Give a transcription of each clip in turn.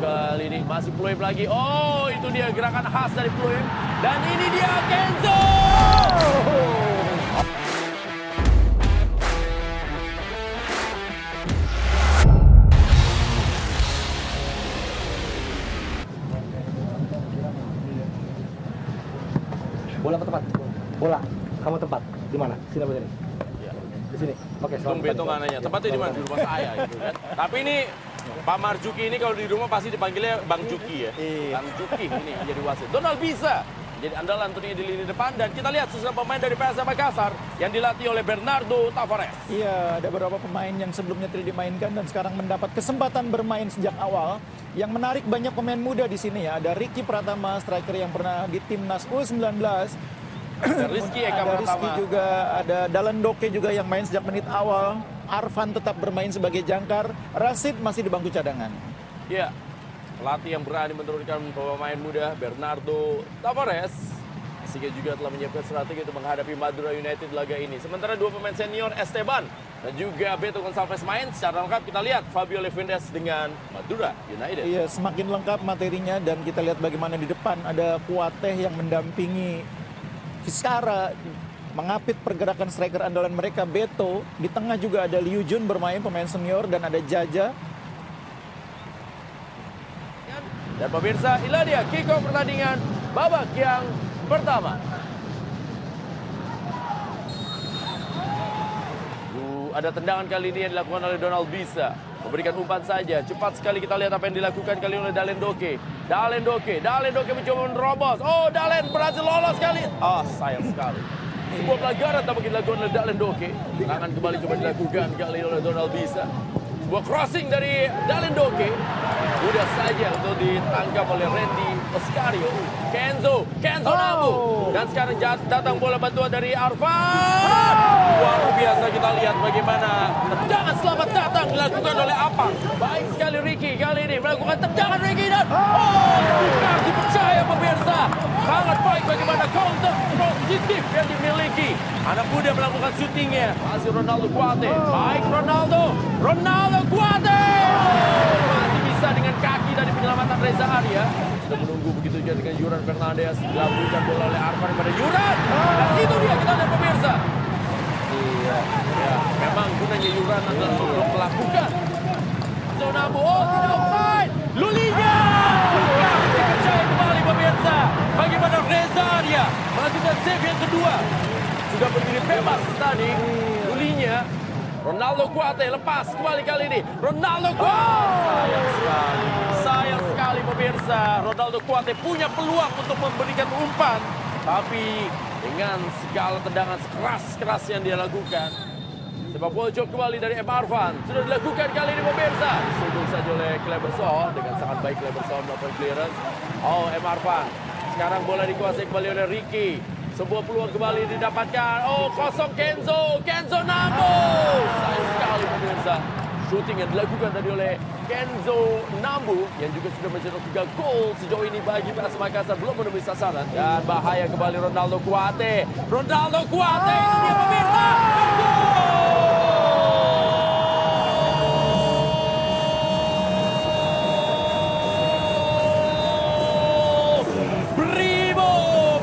kali ini masih Pluim lagi. Oh, itu dia gerakan khas dari Pluim. Dan ini dia Kenzo. Bola ke tempat. Bola. Kamu tempat. Di mana? Sini apa sini? Ya. Di sini. Oke, Tung Beto nggak nanya. Tempatnya di mana? Di rumah saya gitu kan. Tapi ini Pak Marjuki ini kalau di rumah pasti dipanggilnya Bang Juki ya. Iya. Bang Juki ini jadi wasit. Donald bisa jadi andalan tentunya di lini depan. Dan kita lihat susunan pemain dari PSM Makassar yang dilatih oleh Bernardo Tavares. Iya, ada beberapa pemain yang sebelumnya tidak dimainkan dan sekarang mendapat kesempatan bermain sejak awal. Yang menarik banyak pemain muda di sini ya. Ada Ricky Pratama, striker yang pernah di timnas U19. Ada Rizky Eka Ada Rizky Pratama. juga, ada Dallin Doke juga yang main sejak menit awal. Arfan tetap bermain sebagai jangkar. Rashid masih di bangku cadangan. Iya, pelatih yang berani menurunkan pemain muda Bernardo Tavares. Sehingga juga telah menyiapkan strategi untuk menghadapi Madura United laga ini. Sementara dua pemain senior Esteban dan juga Beto Gonçalves main. Secara lengkap kita lihat Fabio Levendes dengan Madura United. Iya, semakin lengkap materinya dan kita lihat bagaimana di depan ada Kuateh yang mendampingi Fiskara, mengapit pergerakan striker andalan mereka Beto. Di tengah juga ada Liu Jun bermain pemain senior dan ada Jaja. Dan pemirsa, inilah dia kick-off pertandingan babak yang pertama. Ada tendangan kali ini yang dilakukan oleh Donald Bisa. Memberikan umpan saja. Cepat sekali kita lihat apa yang dilakukan kali oleh Dallin Doke. Dallin Doke mencoba menerobos. Oh, Dallin berhasil lolos kali. Ah, sayang sekali. Sebuah pelanggaran tampaknya dilakukan oleh Dallin Doke. Tangan kembali coba dilakukan kali oleh Donald Bisa. Sebuah crossing dari Dallin Doke. Mudah saja untuk ditangkap oleh Randy Oscario. Kenzo Nabu. Dan sekarang datang bola bantuan dari Arfan. Luar biasa kita lihat bagaimana tendangan selamat datang dilakukan oleh Apang. Baik sekali Ricky kali ini melakukan tendangan Ricky dan bukan dipercaya pemirsa. Sangat baik bagaimana counter positif yang dimiliki. Anak muda melakukan syutingnya. Masih Ronaldo Kuate. Baik Ronaldo Kuate. Masih bisa dengan kaki dari penyelamatan Reza Arya. Sudah menunggu begitu juga dengan Yuran Fernandes. Dilakukan bola oleh Arfan kepada Yuran. Dan itu dia kita lihat pemirsa. Iya, ya, memang gunanya Yuran adalah untuk melakukan zona tidak offside. Lulinya bukan dipercaya kembali pemirsa. Bagaimana Reza Arya melakukan save yang kedua. Sudah berdiri bebas tadi. Lulinya Ronaldo Kuate lepas kembali kali ini. Ronaldo Kuate. Sayang sekali pemirsa. Ronaldo Kuate punya peluang untuk memberikan umpan. Tapi dengan segala tendangan keras yang dia lakukan. Sepak pojok kembali dari M. Arfan. Sudah dilakukan kali ini pemirsa. Disudul saja oleh Kleberson. Dengan sangat baik Kleberson melakukan clearance. Oh, M. Arfan. Sekarang bola dikuasai kembali oleh Ricky. Sebuah peluang kembali didapatkan. Oh, kosong Kenzo Nambu. Sayang sekali pemirsa. Shooting yang dilakukan tadi oleh Kenzo Nambu yang juga sudah mencetak 3 gol sejauh ini bagi PSM Makassar, belum menemui sasaran. Dan bahaya kembali Ronaldo Kuate. Ini dia pemirsa.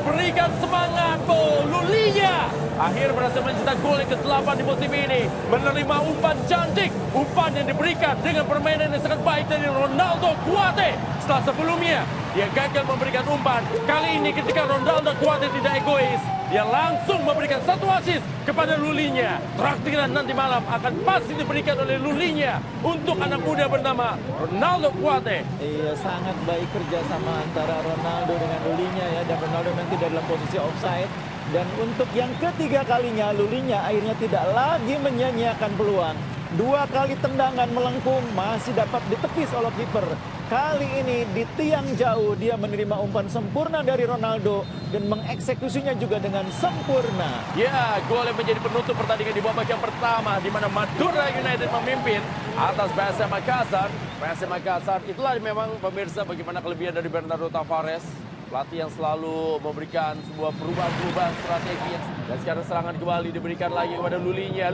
Berikan semangat Lulinya. Akhir berhasil mencetak gol yang ke-8 di musim ini. Menerima umpan cantik. Umpan yang diberikan dengan permainan yang sangat baik dari Ronaldo Kuate. Setelah sebelumnya dia gagal memberikan umpan. Kali ini ketika Ronaldo Kuate tidak egois, dia langsung memberikan 1 assist kepada Lulinya. Traktiran nanti malam akan pasti diberikan oleh Lulinya untuk anak muda bernama Ronaldo Kuate. Iya, sangat baik kerjasama antara Ronaldo dengan Lulinya ya. Dan Ronaldo nanti dalam posisi offside. Dan untuk yang ketiga kalinya Lulinya akhirnya tidak lagi menyia-nyiakan peluang. 2 kali tendangan melengkung masih dapat ditepis oleh kiper. Kali ini di tiang jauh dia menerima umpan sempurna dari Ronaldo dan mengeksekusinya juga dengan sempurna. Ya, gol yang menjadi penutup pertandingan di babak yang pertama di mana Madura United memimpin atas PSM Makassar. PSM Makassar itulah memang pemirsa bagaimana kelebihan dari Bernardo Tavares. Pelatih yang selalu memberikan sebuah perubahan strategi. Dan sekarang serangan kembali diberikan lagi kepada Lulinya.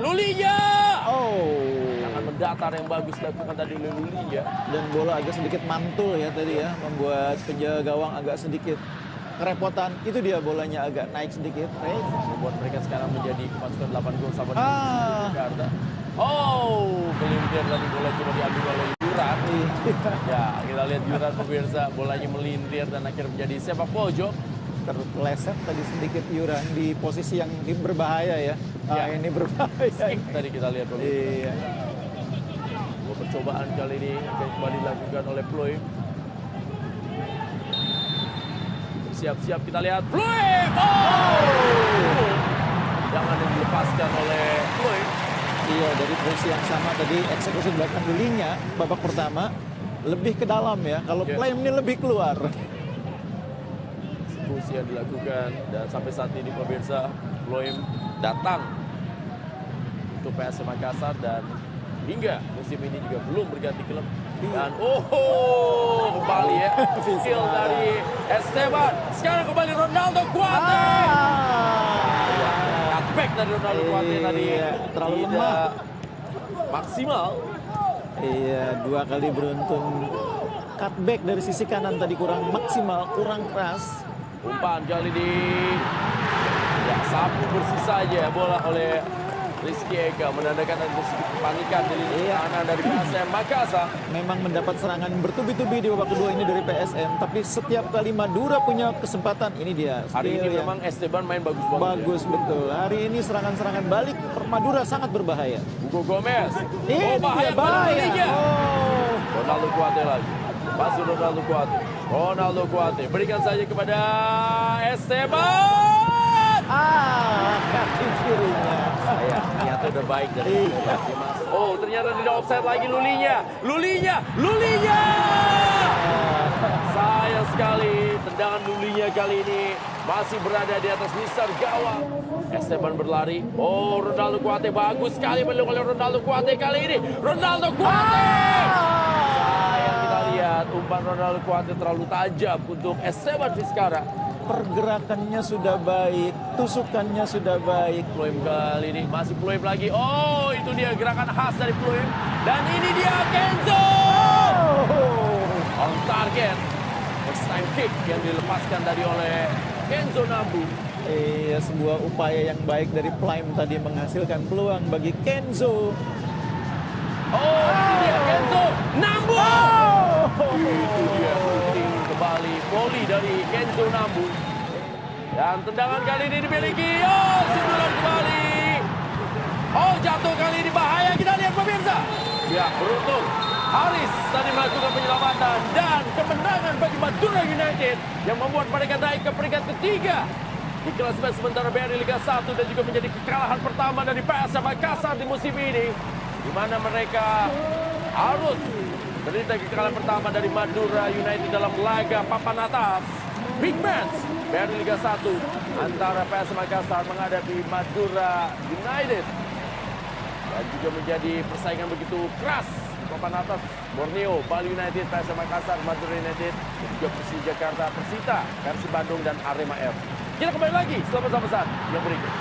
Oh. Tendangan mendatar yang bagus dilakukan tadi oleh Lulinya. Dan bola agak sedikit mantul ya tadi ya, membuat penjaga gawang agak sedikit kerepotan. Itu dia bolanya agak naik sedikit. Membuat mereka sekarang menjadi kemasukan 8 gol sama Ah. Jakarta. Oh, melintir tadi bola cuma diambil oleh Yuran. Ya, kita lihat Yuran pemirsa, bolanya melintir dan akhirnya menjadi sepak pojok. Terpeleset tadi sedikit Yuran di posisi yang berbahaya ya. Ya. Ini berbahaya. Skip tadi kita lihat pemirsa. Iya. Percobaan kali ini akan kembali dilakukan oleh Pluim. Siap-siap kita lihat Pluim. Oh! Jangan yang dilepaskan oleh Pluim. Iya, dari posisi yang sama tadi eksekusi belakang Lulinya babak pertama lebih ke dalam ya. Kalau Iya. Pluim ini lebih keluar. Eksekusi yang dilakukan dan sampai saat ini pemirsa Pluim datang untuk PSM Makassar dan hingga musim ini juga belum berganti klub. Dan kembali ya skill dari Esteban. Sekarang kembali Ronaldo Kuate. Cutback dari Ronaldo Kuate tadi terlalu tidak lemah. maksimal. Iya, 2 kali beruntun cutback dari sisi kanan tadi kurang maksimal, kurang keras. Umpan kali ini ya sapu bersih saja bola oleh Rizky Eka menandakan ada sedikit kepanikan di lini kanan dari PSM Makassar. Memang mendapat serangan bertubi-tubi di babak kedua ini dari PSM, tapi setiap kali Madura punya kesempatan, ini dia. Hari ini skill yang memang Esteban main bagus banget. bagus betul. Hari ini serangan-serangan balik Madura sangat berbahaya. Hugo Gomez. Ini bahaya dia bahaya. kembalinya. Oh. Ronaldo Kuate lagi. Masih Ronaldo Kuate. Ronaldo Kuate berikan saja kepada Esteban. Kaki kirinya. Saya niatnya udah baik dari kaki Mas. Oh, ternyata tidak offside lagi Lulinya. Lulinya. Sayang sekali tendangan Lulinya kali ini masih berada di atas misar gawang. Esteban berlari. Oh, Ronaldo Kuate bagus sekali meluk oleh Ronaldo Kuate kali ini. Ronaldo Kuate. Sayang kita lihat umpan Ronaldo Kuate terlalu tajam untuk Esteban Vizcara. Pergerakannya sudah baik, tusukannya sudah baik. Pluim kali ini masih Pluim lagi. Oh, itu dia gerakan khas dari Pluim. Dan ini dia Kenzo. On target. First time kick yang dilepaskan dari oleh Kenzo Nambu. Iya, sebuah upaya yang baik dari Pluim tadi menghasilkan peluang bagi Kenzo. Oh, ini dia Kenzo Nambu. Itu dia shooting kembali volley dari Kenzo Nambu. Dan tendangan kali ini dimiliki. Oh, sundulan kembali. Oh, jatuh kali ini bahaya. Kita lihat pemirsa. Ya, beruntung. Haris tadi melakukan penyelamatan dan kemenangan bagi Madura United yang membuat mereka naik ke peringkat ketiga di klasemen sementara BRI Liga 1 dan juga menjadi kekalahan pertama dari PSM Makassar di musim ini, di mana mereka harus menderita kekalahan pertama dari Madura United dalam laga papan atas Big Match BRI Liga 1 antara PSM Makassar menghadapi Madura United dan juga menjadi persaingan begitu keras di papan atas Borneo, Bali United, PSM Makassar, Madura United dan juga Persija Jakarta, Persita, Persib Bandung dan Arema F. Kita kembali lagi selama saat yang berikut.